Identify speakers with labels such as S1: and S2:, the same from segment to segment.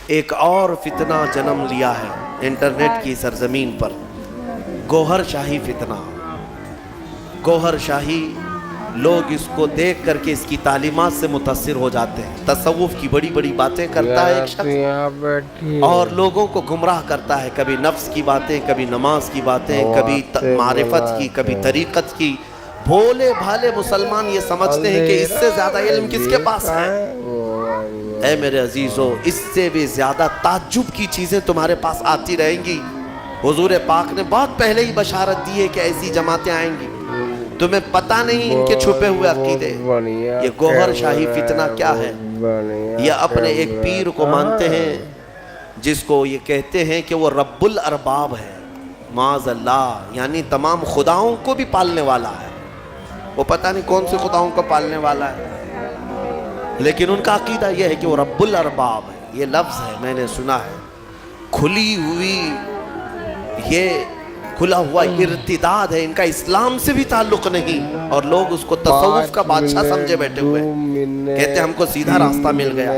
S1: ایک اور فتنہ جنم لیا ہے انٹرنیٹ کی سرزمین پر، گوہر شاہی فتنہ۔ گوہر شاہی، لوگ اس کو دیکھ کر کے اس کی تعلیمات سے متاثر ہو جاتے ہیں۔ تصوف کی بڑی بڑی باتیں کرتا ہے ایک شخص اور لوگوں کو گمراہ کرتا ہے، کبھی نفس کی باتیں، کبھی نماز کی باتیں، کبھی معرفت کی، کبھی طریقت کی۔ بھولے بھالے مسلمان یہ سمجھتے ہیں کہ اس سے زیادہ علم کس کے پاس ہے؟ اے میرے عزیزو، اس سے بھی زیادہ تعجب کی چیزیں تمہارے پاس آتی رہیں گی۔ حضور پاک نے بہت پہلے ہی بشارت دی ہے کہ ایسی جماعتیں آئیں گی، تمہیں پتہ نہیں ان کے چھپے ہوئے عقیدے۔ یہ گوہر شاہی فتنہ کیا ہے؟ یہ اپنے ایک پیر کو مانتے ہیں جس کو یہ کہتے ہیں کہ وہ رب الارباب ہے، معاذ اللہ، یعنی تمام خداؤں کو بھی پالنے والا ہے۔ وہ پتہ نہیں کون سے خداؤں کو پالنے والا ہے، لیکن ان کا عقیدہ یہ ہے کہ وہ رب الارباب ہے۔ یہ لفظ ہے، میں نے سنا ہے، کھلی ہوئی، یہ کھلا ہوا ارتداد ہے، ان کا اسلام سے بھی تعلق نہیں، اور لوگ اس کو تصوف کا بادشاہ سمجھے بیٹھے ہوئے، کہتے ہم کو سیدھا راستہ مل گیا۔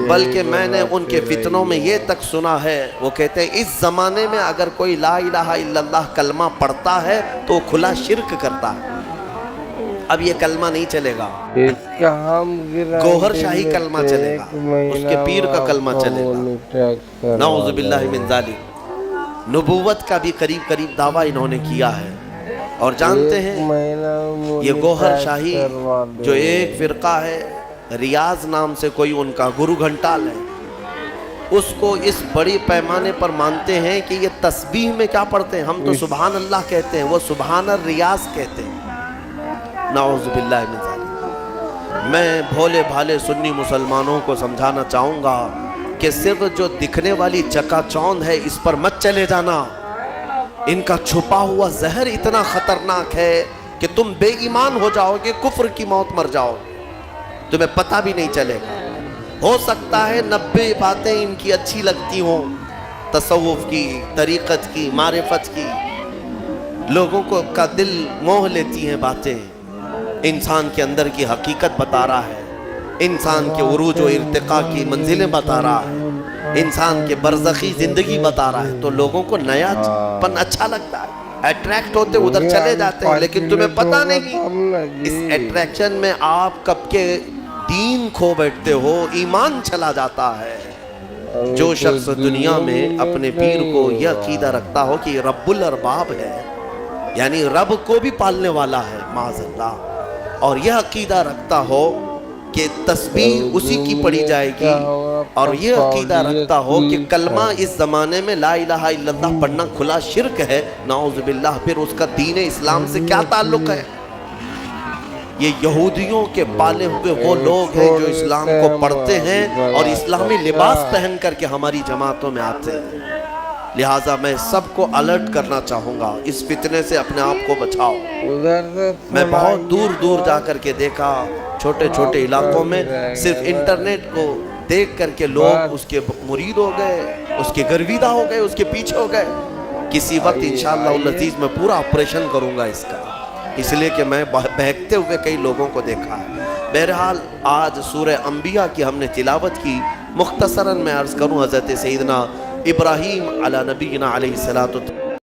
S1: بلکہ میں نے ان کے فتنوں میں یہ تک سنا ہے، وہ کہتے ہیں اس زمانے میں اگر کوئی لا الہ الا اللہ کلمہ پڑھتا ہے تو کھلا شرک کرتا ہے۔ اب یہ کلمہ نہیں چلے گا، گوہر شاہی کلمہ چلے گا، اس کے پیر کا کلمہ چلے گا۔ نعوذ باللہ من ذالک۔ نبوت کا بھی قریب قریب دعویٰ انہوں نے کیا ہے۔ اور جانتے ہیں یہ گوہر شاہی جو ایک فرقہ ہے، ریاض نام سے کوئی ان کا گرو گھنٹال ہے، اس کو اس بڑی پیمانے پر مانتے ہیں کہ یہ تسبیح میں کیا پڑھتے ہیں؟ ہم تو سبحان اللہ کہتے ہیں، وہ سبحان الریاض کہتے ہیں۔ نعوذ باللہ من ذالک۔ میں بھولے بھالے سنی مسلمانوں کو سمجھانا چاہوں گا کہ صرف جو دکھنے والی چکا چوند ہے اس پر مت چلے جانا۔ ان کا چھپا ہوا زہر اتنا خطرناک ہے کہ تم بے ایمان ہو جاؤ گے، کفر کی موت مر جاؤ گے، تمہیں پتہ بھی نہیں چلے گا۔ ہو سکتا ہے 90 باتیں ان کی اچھی لگتی ہوں، تصوف کی، طریقت کی، معرفت کی، لوگوں کو کا دل موہ لیتی ہیں باتیں۔ انسان کے اندر کی حقیقت بتا رہا ہے، انسان کے عروج و ارتقاء کی منزلیں بتا رہا ہے، انسان کے برزخی زندگی بتا رہا ہے، تو لوگوں کو نیا پن اچھا لگتا ہے، اٹریکٹ ہوتے ادھر چلے جاتے ہیں، لیکن تمہیں پتہ نہیں اس اٹریکشن میں آپ کب کے دین کھو بیٹھتے ہو، ایمان چلا جاتا ہے۔ جو شخص دنیا میں اپنے پیر کو یہ عقیدہ رکھتا ہو کہ یہ رب الارباب ہے، یعنی رب کو بھی پالنے والا ہے، معاذ اللہ، اور یہ عقیدہ رکھتا ہو کہ تسبیح اسی کی پڑھی جائے گی، اور یہ عقیدہ رکھتا ہو کہ کلمہ اس زمانے میں لا الہ الا اللہ پڑھنا کھلا شرک ہے، نعوذ باللہ، پھر اس کا دین اسلام سے کیا تعلق ہے؟ یہ یہودیوں کے پالے ہوئے وہ لوگ ہیں جو اسلام کو پڑھتے ہیں اور اسلامی لباس پہن کر کے ہماری جماعتوں میں آتے ہیں۔ لہٰذا میں سب کو الرٹ کرنا چاہوں گا، اس فتنے سے اپنے آپ کو بچاؤ۔ میں بہت دور دور جا کر کے دیکھا، چھوٹے چھوٹے علاقوں میں صرف انٹرنیٹ کو دیکھ کر کے لوگ اس کے مرید ہو گئے، اس کے گرویدہ ہو گئے، اس کے پیچھے ہو گئے۔ کسی وقت انشاءاللہ العزیز میں پورا آپریشن کروں گا اس کا، اس لیے کہ میں بہکتے ہوئے کئی لوگوں کو دیکھا ہے۔ بہرحال آج سورہ انبیاء کی ہم نے تلاوت کی، مختصراً میں عرض کروں، حضرت سیدنا ابراہیم علی نبینا علیہ الصلوۃ